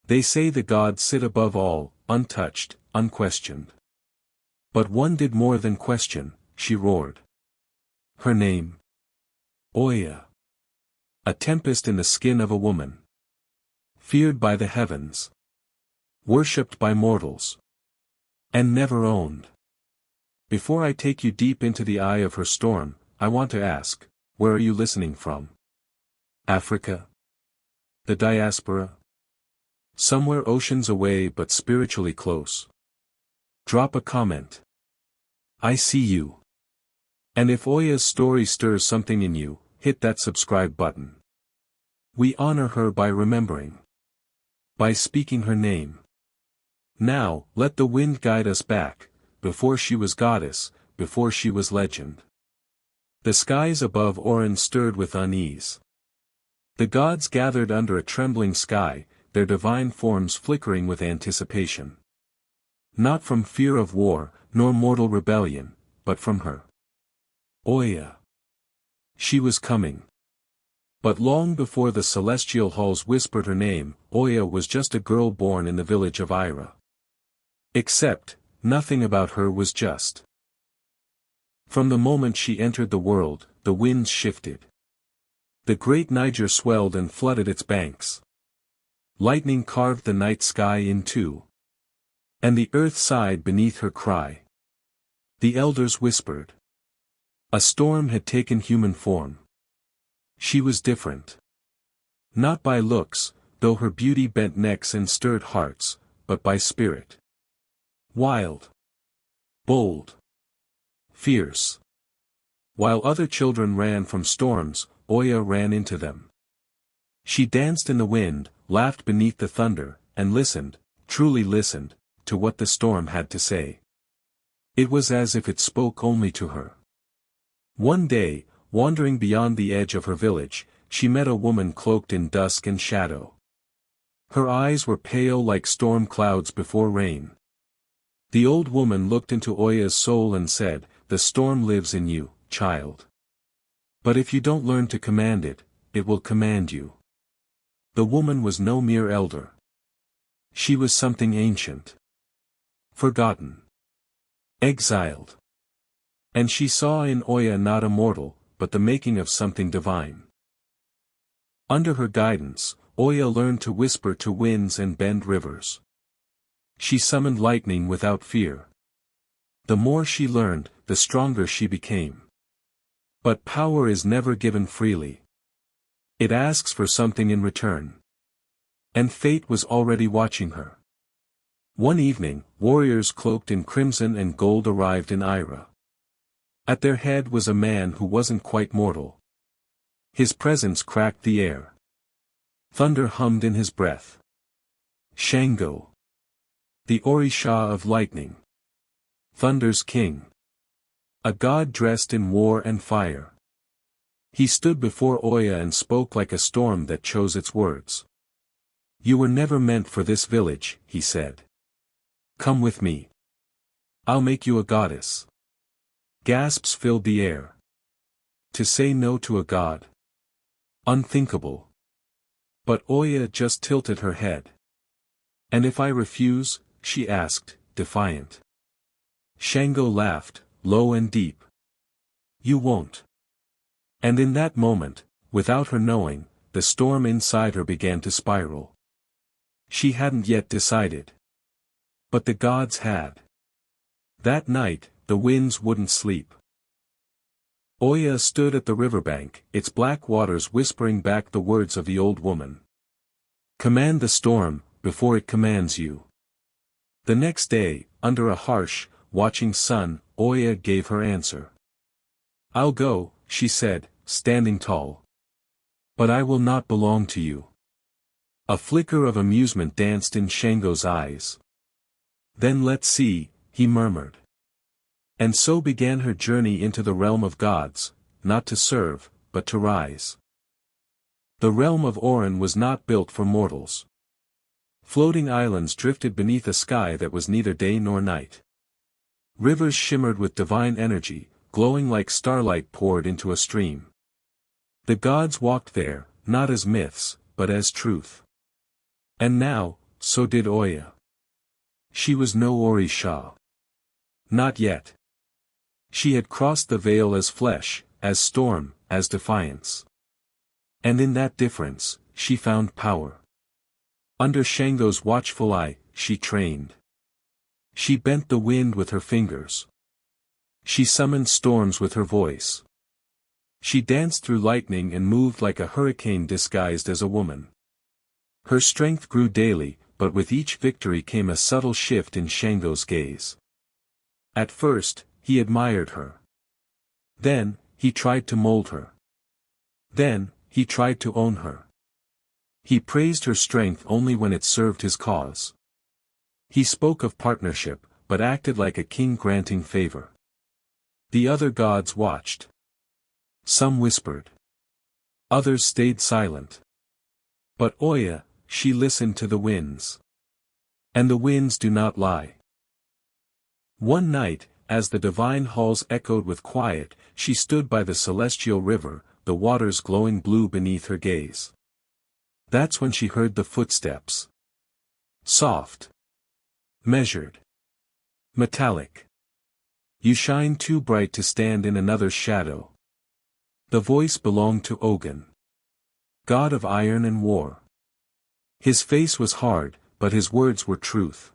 They say the gods sit above all, untouched, unquestioned. But one did more than question, she roared. Her name? OYA. A tempest in the skin of a woman. Feared by the heavens. Worshipped by mortals. And never owned. Before I take you deep into the eye of her storm, I want to ask, where are you listening from? Africa? The diaspora? Somewhere oceans away but spiritually close. Drop a comment. I see you. And if OYA's story stirs something in you, hit that subscribe button. We honor her by remembering. By speaking her name. Now, let the wind guide us back, before she was goddess, before she was legend. The skies above Orin stirred with unease. The gods gathered under a trembling sky, their divine forms flickering with anticipation. Not from fear of war, nor mortal rebellion, but from her. OYA. She was coming. But long before the celestial halls whispered her name, OYA was just a girl born in the village of Ira. Except, nothing about her was just. From the moment she entered the world, the winds shifted. The great Niger swelled and flooded its banks. Lightning carved the night sky in two. And the earth sighed beneath her cry. The elders whispered. A storm had taken human form. She was different. Not by looks, though her beauty bent necks and stirred hearts, but by spirit. Wild. Bold. Fierce. While other children ran from storms, OYA ran into them. She danced in the wind, laughed beneath the thunder, and listened, truly listened, to what the storm had to say. It was as if it spoke only to her. One day, wandering beyond the edge of her village, she met a woman cloaked in dusk and shadow. Her eyes were pale like storm clouds before rain. The old woman looked into OYA's soul and said, "The storm lives in you, child. But if you don't learn to command it, it will command you." The woman was no mere elder. She was something ancient. Forgotten. Exiled. And she saw in OYA not a mortal, but the making of something divine. Under her guidance, OYA learned to whisper to winds and bend rivers. She summoned lightning without fear. The more she learned, the stronger she became. But power is never given freely. It asks for something in return. And fate was already watching her. One evening, warriors cloaked in crimson and gold arrived in Ira. At their head was a man who wasn't quite mortal. His presence cracked the air. Thunder hummed in his breath. Shango. The Orisha of lightning. Thunder's king. A god dressed in war and fire. He stood before OYA and spoke like a storm that chose its words. "You were never meant for this village," he said. "Come with me. I'll make you a goddess." Gasps filled the air. To say no to a god? Unthinkable. But OYA just tilted her head. "And if I refuse?" she asked, defiant. Shango laughed, low and deep. "You won't." And in that moment, without her knowing, the storm inside her began to spiral. She hadn't yet decided. But the gods had. That night, the winds wouldn't sleep. OYA stood at the riverbank, its black waters whispering back the words of the old woman. "Command the storm, before it commands you." The next day, under a harsh, watching sun, OYA gave her answer. "I'll go," she said, standing tall. "But I will not belong to you." A flicker of amusement danced in Shango's eyes. "Then let's see," he murmured. And so began her journey into the realm of gods, not to serve, but to rise. The realm of Orin was not built for mortals. Floating islands drifted beneath a sky that was neither day nor night. Rivers shimmered with divine energy, glowing like starlight poured into a stream. The gods walked there, not as myths, but as truth. And now, so did Oya. She was no Orisha. Not yet. She had crossed the veil as flesh, as storm, as defiance. And in that difference, she found power. Under Shango's watchful eye, she trained. She bent the wind with her fingers. She summoned storms with her voice. She danced through lightning and moved like a hurricane disguised as a woman. Her strength grew daily, but with each victory came a subtle shift in Shango's gaze. At first, he admired her. Then, he tried to mold her. Then, he tried to own her. He praised her strength only when it served his cause. He spoke of partnership, but acted like a king granting favor. The other gods watched. Some whispered. Others stayed silent. But Oya, she listened to the winds. And the winds do not lie. One night, as the divine halls echoed with quiet, she stood by the celestial river, the waters glowing blue beneath her gaze. That's when she heard the footsteps. Soft. Measured. Metallic. You shine too bright to stand in another's shadow. The voice belonged to Ogun, god of iron and war. His face was hard, but his words were truth.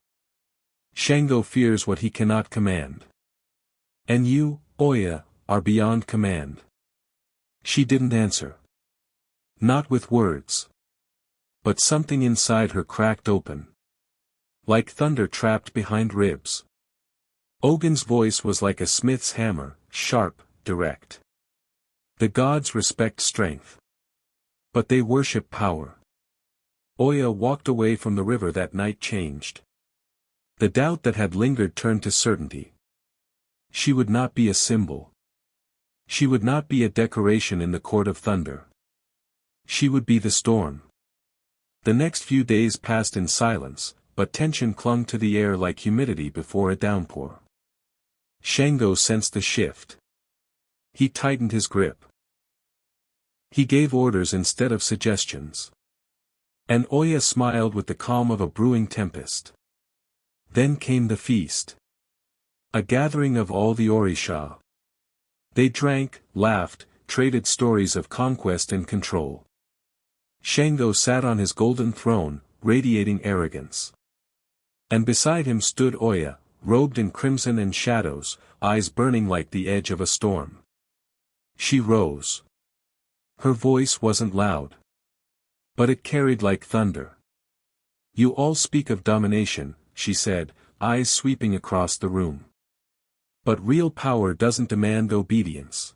Shango fears what he cannot command. And you, Oya, are beyond command. She didn't answer. Not with words. But something inside her cracked open. Like thunder trapped behind ribs. Ogun's voice was like a smith's hammer, sharp, direct. The gods respect strength. But they worship power. Oya walked away from the river that night changed. The doubt that had lingered turned to certainty. She would not be a symbol. She would not be a decoration in the court of thunder. She would be the storm. The next few days passed in silence, but tension clung to the air like humidity before a downpour. Shango sensed the shift. He tightened his grip. He gave orders instead of suggestions. And Oya smiled with the calm of a brewing tempest. Then came the feast. A gathering of all the Orisha. They drank, laughed, traded stories of conquest and control. Shango sat on his golden throne, radiating arrogance. And beside him stood Oya, robed in crimson and shadows, eyes burning like the edge of a storm. She rose. Her voice wasn't loud. But it carried like thunder. You all speak of domination, she said, eyes sweeping across the room. But real power doesn't demand obedience.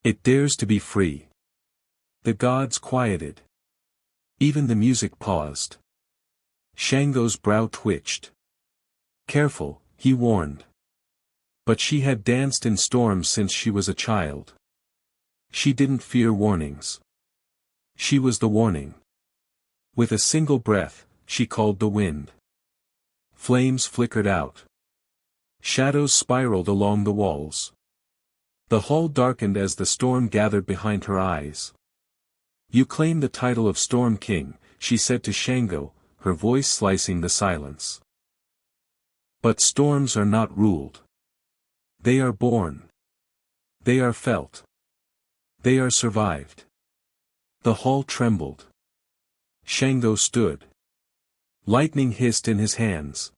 It dares to be free. The gods quieted. Even the music paused. Shango's brow twitched. Careful, he warned. But she had danced in storms since she was a child. She didn't fear warnings. She was the warning. With a single breath, she called the wind. Flames flickered out. Shadows spiraled along the walls. The hall darkened as the storm gathered behind her eyes. You claim the title of Storm King, she said to Shango, her voice slicing the silence. But storms are not ruled. They are born. They are felt. They are survived. The hall trembled. Shango stood. Lightning hissed in his hands.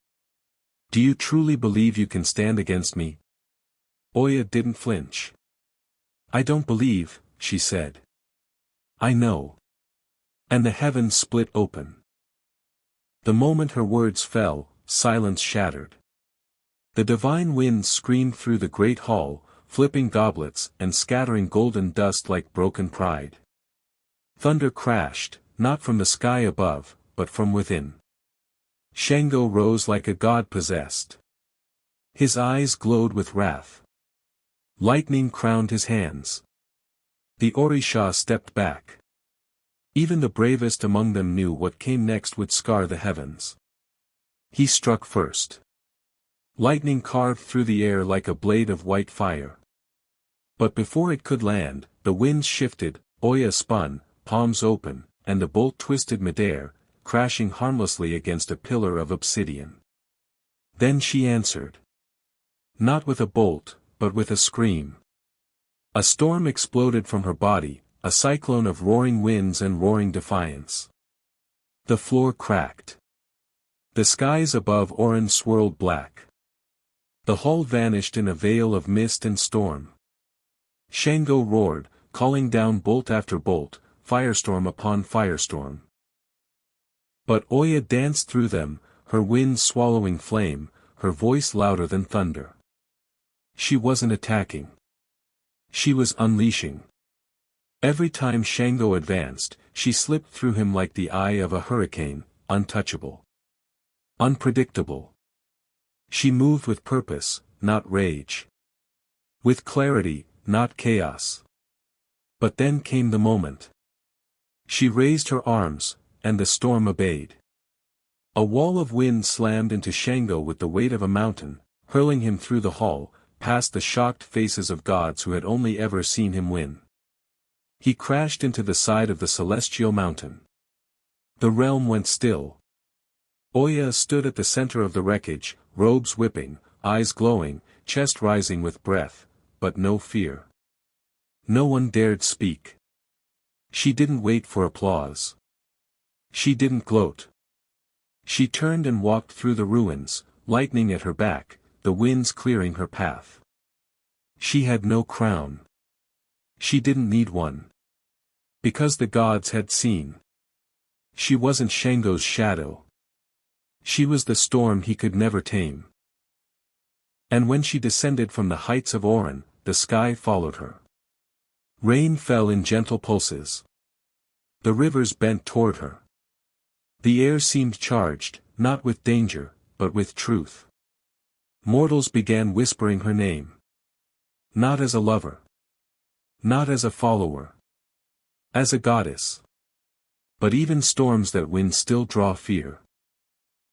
Do you truly believe you can stand against me? Oya didn't flinch. I don't believe, she said. I know. And the heavens split open. The moment her words fell, silence shattered. The divine winds screamed through the great hall, flipping goblets and scattering golden dust like broken pride. Thunder crashed, not from the sky above, but from within. Shango rose like a god possessed. His eyes glowed with wrath. Lightning crowned his hands. The Orisha stepped back. Even the bravest among them knew what came next would scar the heavens. He struck first. Lightning carved through the air like a blade of white fire. But before it could land, the winds shifted, Oya spun, palms open, and the bolt twisted midair, crashing harmlessly against a pillar of obsidian. Then she answered. Not with a bolt, but with a scream. A storm exploded from her body, a cyclone of roaring winds and roaring defiance. The floor cracked. The skies above Orin swirled black. The hall vanished in a veil of mist and storm. Shango roared, calling down bolt after bolt, firestorm upon firestorm. But Oya danced through them, her winds swallowing flame, her voice louder than thunder. She wasn't attacking. She was unleashing. Every time Shango advanced, she slipped through him like the eye of a hurricane, untouchable. Unpredictable. She moved with purpose, not rage. With clarity, not chaos. But then came the moment. She raised her arms, and the storm obeyed. A wall of wind slammed into Shango with the weight of a mountain, hurling him through the hall, past the shocked faces of gods who had only ever seen him win. He crashed into the side of the celestial mountain. The realm went still. Oya stood at the center of the wreckage, robes whipping, eyes glowing, chest rising with breath, but no fear. No one dared speak. She didn't wait for applause. She didn't gloat. She turned and walked through the ruins, lightning at her back, the winds clearing her path. She had no crown. She didn't need one. Because the gods had seen. She wasn't Shango's shadow. She was the storm he could never tame. And when she descended from the heights of Orin, the sky followed her. Rain fell in gentle pulses. The rivers bent toward her. The air seemed charged, not with danger, but with truth. Mortals began whispering her name. Not as a lover. Not as a follower. As a goddess. But even storms that win still draw fear.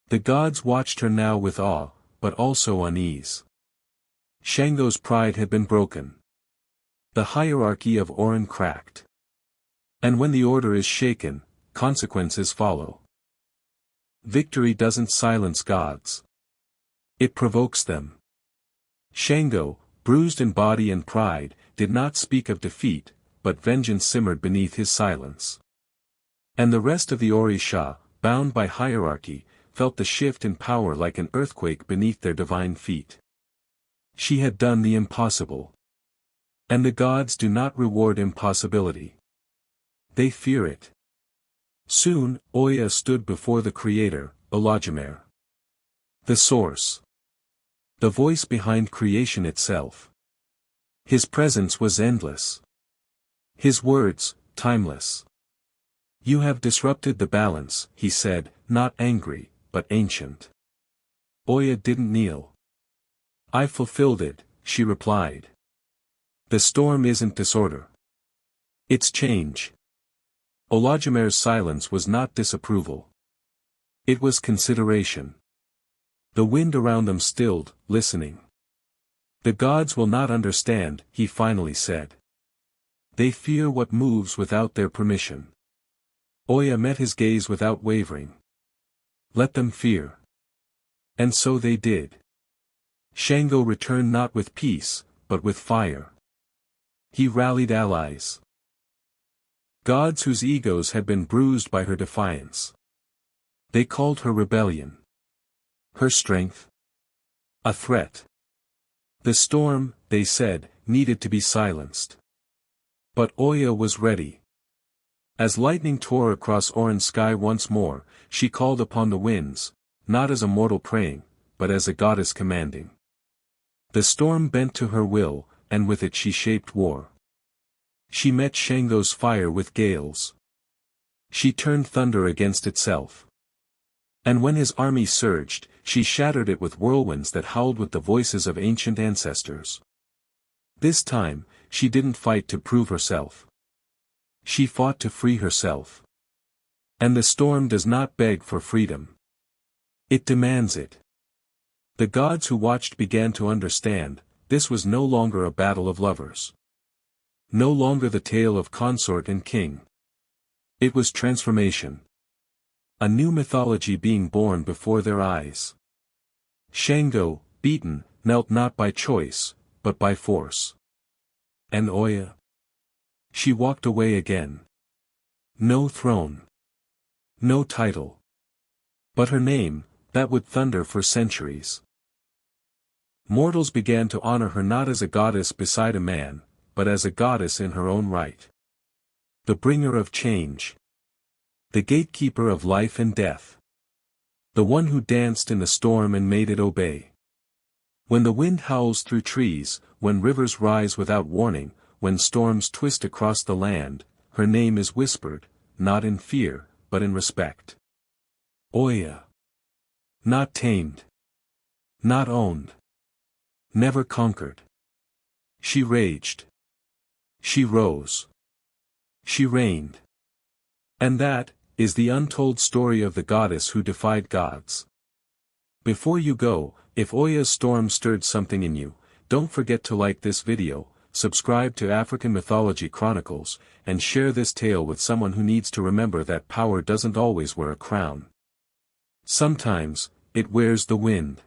The gods watched her now with awe, but also unease. Shango's pride had been broken. The hierarchy of Orin cracked. And when the order is shaken, consequences follow. Victory doesn't silence gods. It provokes them. Shango, bruised in body and pride, did not speak of defeat, but vengeance simmered beneath his silence. And the rest of the Orisha, bound by hierarchy, felt the shift in power like an earthquake beneath their divine feet. She had done the impossible. And the gods do not reward impossibility. They fear it. Soon, Oya stood before the Creator, Olajumer. The Source. The voice behind creation itself. His presence was endless. His words, timeless. You have disrupted the balance, he said, not angry, but ancient. Oya didn't kneel. I fulfilled it, she replied. The storm isn't disorder. It's change. Olajumer's silence was not disapproval. It was consideration. The wind around them stilled, listening. The gods will not understand, he finally said. They fear what moves without their permission. Oya met his gaze without wavering. Let them fear. And so they did. Shango returned not with peace, but with fire. He rallied allies. Gods whose egos had been bruised by her defiance. They called her rebellion. Her strength. A threat. The storm, they said, needed to be silenced. But Oya was ready. As lightning tore across Orin's sky once more, she called upon the winds, not as a mortal praying, but as a goddess commanding. The storm bent to her will, and with it she shaped war. She met Shango's fire with gales. She turned thunder against itself. And when his army surged, she shattered it with whirlwinds that howled with the voices of ancient ancestors. This time, she didn't fight to prove herself. She fought to free herself. And the storm does not beg for freedom. It demands it. The gods who watched began to understand, this was no longer a battle of lovers. No longer the tale of consort and king. It was transformation. A new mythology being born before their eyes. Shango, beaten, knelt not by choice, but by force. And OYA? She walked away again. No throne. No title. But her name, that would thunder for centuries. Mortals began to honor her not as a goddess beside a man, but as a goddess in her own right. The bringer of change. The gatekeeper of life and death. The one who danced in the storm and made it obey. When the wind howls through trees, when rivers rise without warning, when storms twist across the land, her name is whispered, not in fear, but in respect. OYA. Not tamed. Not owned. Never conquered. She raged. She rose. She reigned. And that is the untold story of the goddess who defied gods. Before you go, if OYA's storm stirred something in you, don't forget to like this video, subscribe to African Mythology Chronicles, and share this tale with someone who needs to remember that power doesn't always wear a crown. Sometimes, it wears the wind.